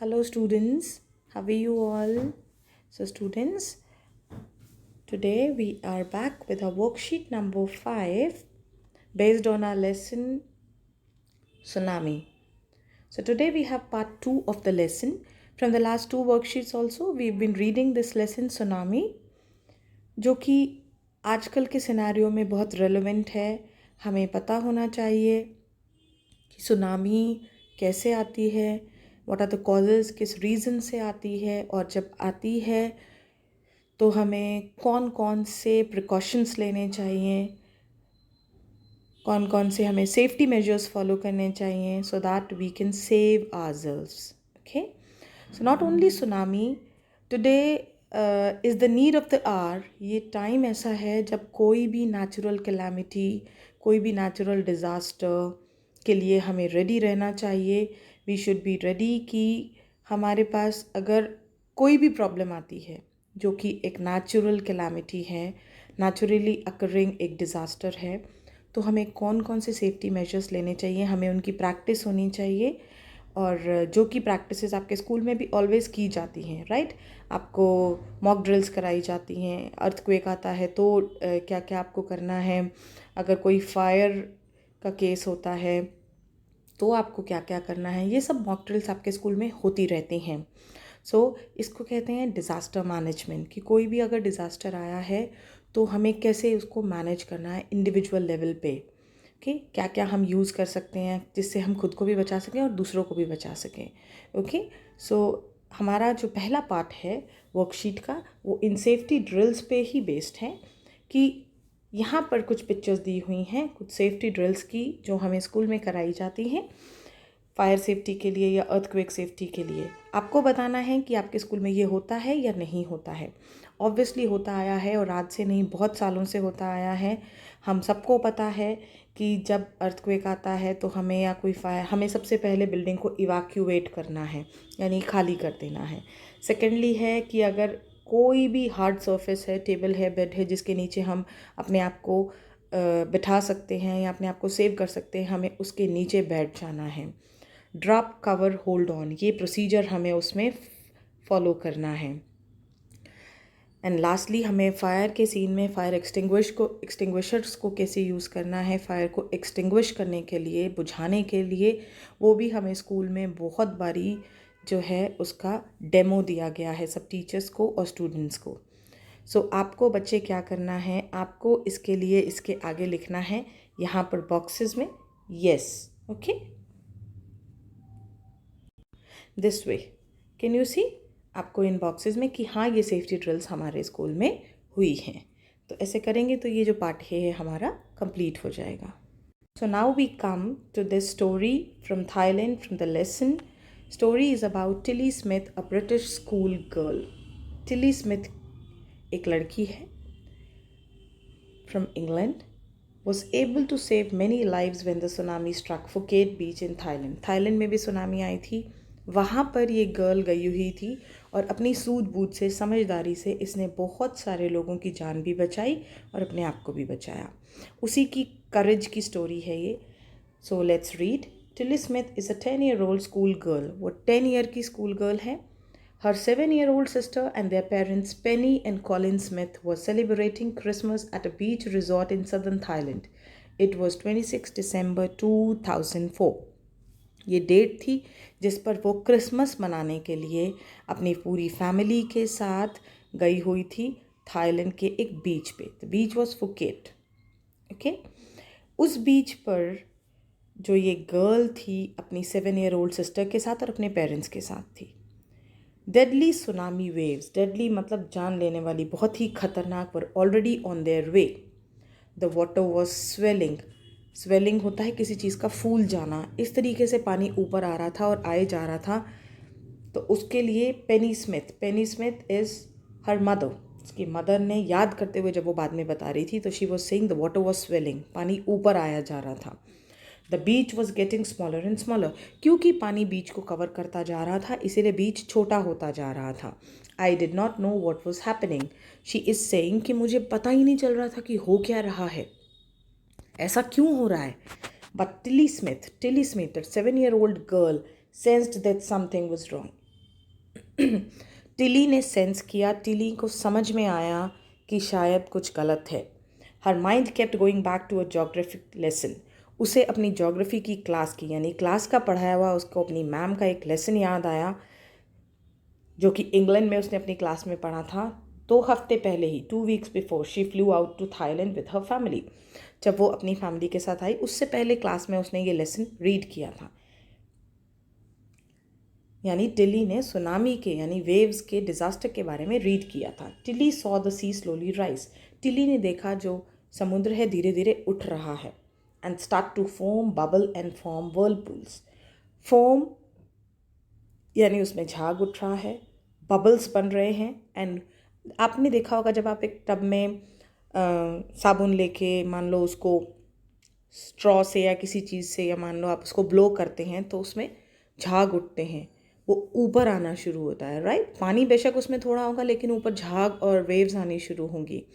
Hello students, how are you all? So students, today we are back with our worksheet number 5 based on our lesson Tsunami. So today we have part 2 of the lesson. From the last two worksheets also we've been reading this lesson Tsunami, जो कि आजकल के scenario में बहुत relevant है. हमें पता होना चाहिए कि सुनामी कैसे आती है, व्हाट आर द कॉजेज़, किस रीज़न से आती है, और जब आती है तो हमें कौन कौन से प्रिकॉशंस लेने चाहिए, कौन कौन से हमें सेफ्टी मेजर्स फॉलो करने चाहिए so that we can save ourselves. Okay, so not only tsunami, today is the need of the hour. ये टाइम ऐसा है जब कोई भी नेचुरल कैलामिटी, कोई भी नेचुरल डिज़ास्टर के लिए हमें रेडी रहना चाहिए. वी शुड बी रेडी कि हमारे पास अगर कोई भी प्रॉब्लम आती है जो कि एक नेचुरल कैलामिटी है, नेचुरली अकरिंग एक डिज़ास्टर है, तो हमें कौन कौन से सेफ्टी मेजर्स लेने चाहिए, हमें उनकी प्रैक्टिस होनी चाहिए. और जो कि प्रैक्टिसेस आपके स्कूल में भी ऑलवेज़ की जाती हैं, राइट. आपको मॉक ड्रिल्स कराई जाती हैं. अर्थक्वेक आता है तो क्या क्या आपको करना है, अगर कोई फायर का केस होता है तो आपको क्या क्या करना है, ये सब मॉक ड्रिल्स आपके स्कूल में होती रहती हैं. सो इसको कहते हैं डिज़ास्टर मैनेजमेंट, कि कोई भी अगर डिज़ास्टर आया है तो हमें कैसे उसको मैनेज करना है इंडिविजुअल लेवल पे. ओके, क्या क्या हम यूज़ कर सकते हैं जिससे हम खुद को भी बचा सकें और दूसरों को भी बचा सकें. ओके, सो हमारा जो पहला पार्ट है वर्कशीट का वो इन सेफ्टी ड्रिल्स पे ही बेस्ड है. कि यहाँ पर कुछ पिक्चर्स दी हुई हैं कुछ सेफ्टी ड्रिल्स की जो हमें स्कूल में कराई जाती हैं फायर सेफ्टी के लिए या अर्थक्वेक सेफ्टी के लिए. आपको बताना है कि आपके स्कूल में ये होता है या नहीं होता है. ऑब्वियसली होता आया है, और आज से नहीं बहुत सालों से होता आया है. हम सबको पता है कि जब अर्थक्वेक आता है तो हमें या कोई फायर, हमें सबसे पहले बिल्डिंग को इवैक्यूएट करना है, यानी खाली कर देना है. सेकेंडली है कि अगर कोई भी हार्ड सरफेस है, टेबल है, बेड है, जिसके नीचे हम अपने आप को बिठा सकते हैं या अपने आप को सेव कर सकते हैं, हमें उसके नीचे बैठ जाना है. ड्रॉप, कवर, होल्ड ऑन, ये प्रोसीजर हमें उसमें फॉलो करना है. एंड लास्टली हमें फायर के सीन में फायर एक्सटिंग्विशर्स को कैसे यूज़ करना है, फायर को एक्सटिंग्विश करने के लिए, बुझाने के लिए, वो भी हमें स्कूल में बहुत बारी जो है उसका डेमो दिया गया है सब टीचर्स को और स्टूडेंट्स को. सो आपको बच्चे क्या करना है, आपको इसके लिए इसके आगे लिखना है यहाँ पर बॉक्सेस में yes. Okay, this way can you see, आपको इन बॉक्सेस में कि हाँ ये सेफ्टी ड्रिल्स हमारे स्कूल में हुई हैं. तो ऐसे करेंगे तो ये जो पार्ट है हमारा कंप्लीट हो जाएगा. So now we come to this story from Thailand, from the lesson. Story is about Tilly Smith, a British school girl. Tilly Smith एक लड़की है from England, was able to save many lives when the tsunami struck Phuket beach in Thailand. Thailand में भी tsunami आई थी, वहाँ पर ये girl गई हुई थी और अपनी सूझबूझ से, समझदारी से इसने बहुत सारे लोगों की जान भी बचाई और अपने आप को भी बचाया. उसी की करेज की स्टोरी है ये. So let's read. Tilly Smith is a 10-year-old school girl. वो 10 ईयर की स्कूल गर्ल है. Her 7-year-old sister and their parents Penny and Colin Smith were celebrating Christmas at a beach resort in southern Thailand. It was 26 December 2004. ये date थी जिस पर वो Christmas मनाने के लिए अपनी पूरी फैमिली के साथ गई हुई थी थाईलैंड के एक बीच पे. The beach was Phuket. Okay, उस बीच पर जो ये गर्ल थी अपनी 7-year-old सिस्टर के साथ और अपने पेरेंट्स के साथ थी. डेडली सुनामी वेव्स, डेडली मतलब जान लेने वाली, बहुत ही खतरनाक, were already on their way. The water was swelling. Swelling होता है किसी चीज़ का फूल जाना. इस तरीके से पानी ऊपर आ रहा था और आए जा रहा था. तो उसके लिए पेनी स्मिथ इज़ हर मदर. उसकी मदर ने याद करते हुए जब वो बाद में बता रही थी तो she was saying the water was swelling, पानी ऊपर आया जा रहा था. The beach was getting smaller and smaller, क्योंकि पानी बीच को कवर करता जा रहा था इसीलिए बीच छोटा होता जा रहा था. I did not know what was happening. She is saying कि मुझे पता ही नहीं चल रहा था कि हो क्या रहा है, ऐसा क्यों हो रहा है. But Tilly Smith, that 7-year-old girl, sensed that something was wrong. Tilly ने सेंस किया, टिली को समझ में आया कि शायद कुछ गलत है। Her mind kept going back to a geographic lesson. उसे अपनी जोग्राफी की क्लास की, यानी क्लास का पढ़ाया हुआ उसको अपनी मैम का एक लेसन याद आया जो कि इंग्लैंड में उसने अपनी क्लास में पढ़ा था 2 हफ्ते पहले ही, 2 weeks before she flew out to Thailand with her family. जब वो अपनी फैमिली के साथ आई, उससे पहले क्लास में उसने ये लेसन रीड किया था। यानी टिली ने सुनामी के यानी वेव्स के डिज़ास्टर के बारे में रीड किया था। Tilly saw the sea slowly rise. Tilly ने देखा जो समुद्र है धीरे धीरे उठ रहा है। And start to foam bubble and form whirlpools. Foam यानी उसमें झाग उठ रहा है, बबल्स बन रहे हैं। एंड आपने देखा होगा जब आप एक टब में साबुन लेके मान लो उसको स्ट्रॉ से या किसी चीज़ से, या मान लो आप उसको ब्लो करते हैं तो उसमें झाग उठते हैं, वो ऊपर आना शुरू होता है, राइट। पानी बेशक उसमें थोड़ा होगा लेकिन ऊपर झाग और वेव्स आनी शुरू होंगी।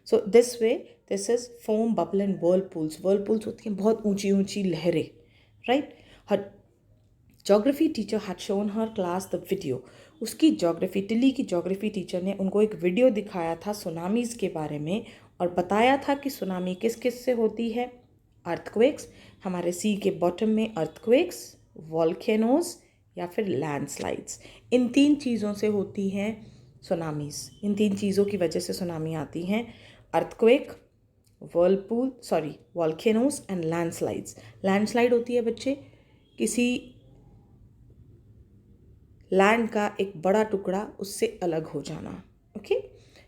So this way this is foam bubble and whirlpools. Whirlpools होती हैं बहुत ऊंची ऊंची लहरें, right. Her geography teacher had shown her class the video. उसकी जोग्राफी, टिली की जोग्राफी टीचर ने उनको एक वीडियो दिखाया था सुनामीज़ के बारे में, और बताया था कि सुनामी किस किस से होती है। अर्थक्वेक्स, हमारे सी के बॉटम में अर्थक्वेक्स, वॉल्केनोज या फिर लैंडस्लाइड्स, इन 3 चीज़ों से होती हैं सुनामीज़। इन 3 चीज़ों की वजह से सुनामी आती हैं। Earthquake, volcanoes and landslides. Landslide होती है बच्चे किसी लैंड का एक बड़ा टुकड़ा उससे अलग हो जाना, ओके।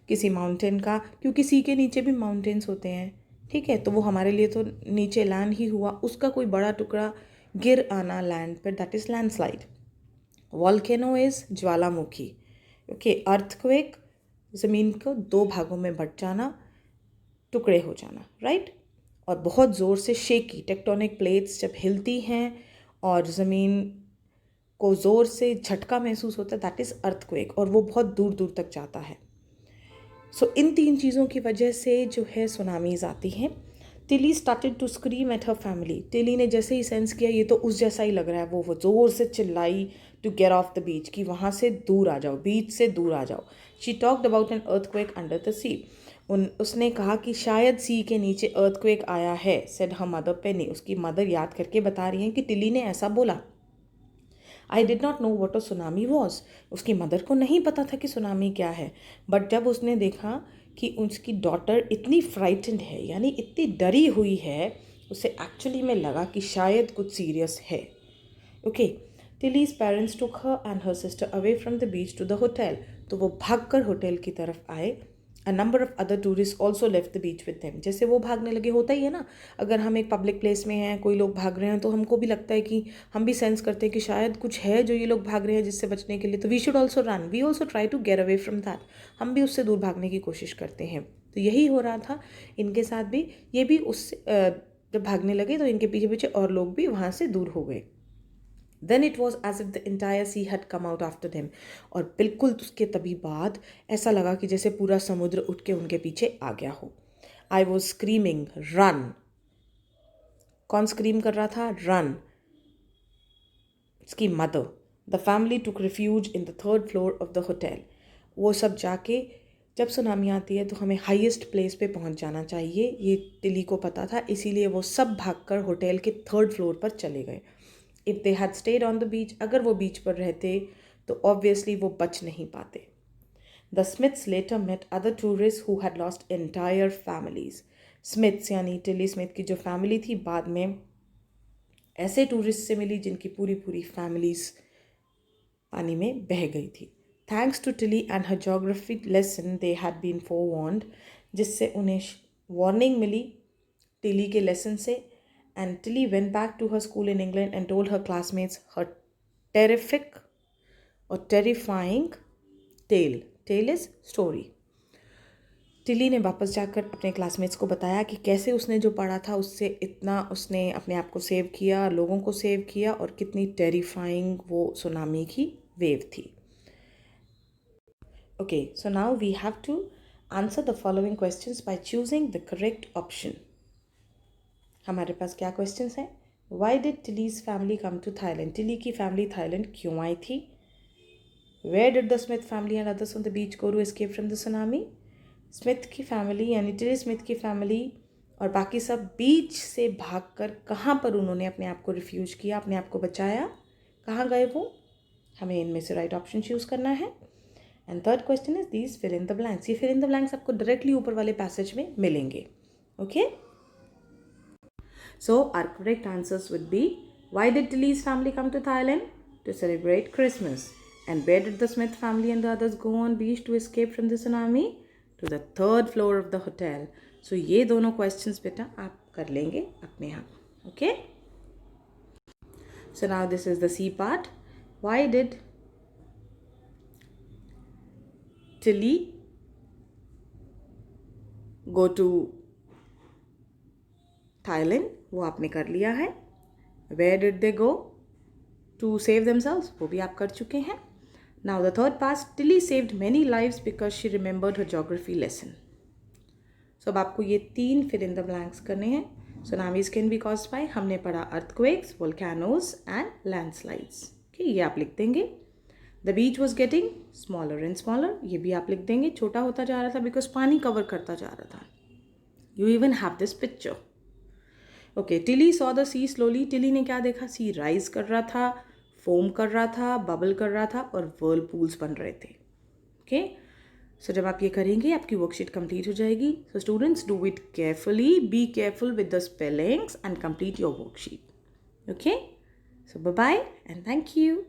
किसी माउंटेन का, क्योंकि सी के नीचे भी माउंटेन्स होते हैं, ठीक है, तो वो हमारे लिए तो नीचे लैंड ही हुआ, उसका कोई बड़ा टुकड़ा गिर आना लैंड पर, that is landslide. Volcano is Jwalamukhi, okay. Earthquake, ज़मीन को 2 भागों में बंट जाना, टुकड़े हो जाना, राइट। और बहुत ज़ोर से शेकी, टेक्टोनिक प्लेट्स जब हिलती हैं और ज़मीन को ज़ोर से झटका महसूस होता है, दैट इज़ अर्थक्वेक, और वो बहुत दूर दूर तक जाता है। सो इन 3 चीज़ों की वजह से जो है सुनामीज़ आती हैं। Tilly started to scream at her family. Tilly ने जैसे ही सेंस किया ये तो उस जैसा ही लग रहा है, वो ज़ोर से चिल्लाई to get off the beach, कि वहाँ से दूर आ जाओ, बीच से दूर आ जाओ। She talked about an earthquake under the sea. उसने कहा कि शायद सी के नीचे अर्थक्वेक आया है, सेड हर मदर पेनी। उसकी मदर याद करके बता रही हैं कि टिली ने ऐसा बोला। I did not know what a tsunami was. उसकी मदर को नहीं पता था कि सुनामी क्या है, बट जब उसने देखा कि उसकी डॉटर इतनी फ्राइटेंड है, यानी इतनी डरी हुई है, उसे एक्चुअली में लगा कि शायद कुछ सीरियस है, okay. Tilly's parents took her and her sister away from the beach to the hotel. तो वो भागकर होटल की तरफ आए। A number of other tourist also left the beach with them. जैसे वो भागने लगे, होता ही है ना, अगर हम एक पब्लिक प्लेस में हैं, कोई लोग भाग रहे हैं, तो हमको भी लगता है कि हम भी सेंस करते हैं कि शायद कुछ है जो ये लोग भाग रहे हैं जिससे बचने के लिए, तो we should also run, we also try to get away from that. हम भी उससे दूर भागने की कोशिश करते हैं। तो यही हो रहा था इनके साथ भी। ये भी उससे जब भागने लगे तो इनके पीछे पीछे और लोग भी वहाँ से दूर हो गए। Then it was as if the entire sea had come out after them. और बिल्कुल उसके तभी बाद ऐसा लगा कि जैसे पूरा समुद्र उठ के उनके पीछे आ गया हो। I was screaming, run. कौन स्क्रीम कर रहा था? Run. इसकी mother. The family took refuge in the 3rd floor of the hotel. वो सब जाके, जब सुनामी आती है तो हमें हाईएस्ट प्लेस पे पहुंच जाना चाहिए, ये टिली को पता था, इसीलिए वो सब भागकर होटल के 3rd फ्लोर पर चले गए। If they had stayed on the beach, अगर वो बीच पर रहते तो ऑब्वियसली वो बच नहीं पाते। The Smiths later met other tourists who had lost entire families. Smiths यानी टिली स्मिथ की जो फैमिली थी, बाद में ऐसे टूरिस्ट से मिली जिनकी पूरी पूरी फैमिलीज पानी में बह गई थी। Thanks to Tilly and her geography lesson they had been forewarned, जिससे उन्हें वार्निंग मिली टिली के लेसन से। And Tilly went back to her school in England and told her classmates her terrific और terrifying tale. Tale is story. Tilly ने वापस जाकर अपने क्लासमेट्स को बताया कि कैसे उसने जो पढ़ा था उससे इतना उसने अपने आप को सेव किया, लोगों को सेव किया, और कितनी टेरिफाइंग वो सुनामी की वेव थी। Okay, so now we have to answer the following questions by choosing the correct option. हमारे पास क्या क्वेश्चंस हैं? Why did Tilly's family come to Thailand? Tilly की फैमिली थाईलैंड क्यों आई थी? Where did the Smith family and others on the beach go to escape from the tsunami? Smith की family यानी टिली स्मिथ की family और बाकी सब बीच से भागकर कहाँ पर उन्होंने अपने आप को रिफ्यूज किया, अपने आप को बचाया, कहाँ गए वो? हमें इनमें से राइट ऑप्शन चूज़ करना है. And third question is these fill in the blanks. ये फिल इन द ब्लैंक्स आपको डायरेक्टली ऊपर वाले पैसेज में मिलेंगे. Okay, so our correct answers would be why did Tilly's family come to Thailand? To celebrate Christmas. And where did the Smith family and the others go on beach to escape from the tsunami? To the third floor of the hotel. So ये दोनों questions बेटा आप कर लेंगे अपने आप. Okay? So now this is the C part. Why did Tilly go to Thailand? वो आपने कर लिया है. Where did they go to save themselves? वो भी आप कर चुके हैं. Now the third part, Tilly saved many lives because she remembered her geography lesson. So अब आपको ये 3 fill in the blanks करने हैं. Tsunamis can be caused by, हमने पढ़ा earthquakes, volcanoes and landslides. Okay, ये आप लिख देंगे. The beach was getting smaller and smaller. ये भी आप लिख देंगे. छोटा होता जा रहा था because पानी cover करता जा रहा था. You even have this picture. Okay, Tilly saw the sea slowly. Tilly ने क्या देखा? सी राइज कर रहा था, फोम कर रहा था, बबल कर रहा था और वर्लपूल्स बन रहे थे. ओके, सो जब आप ये करेंगे आपकी वर्कशीट कंप्लीट हो जाएगी. So students, do it carefully, be careful with the spellings and complete your worksheet. Okay, so bye bye and thank you.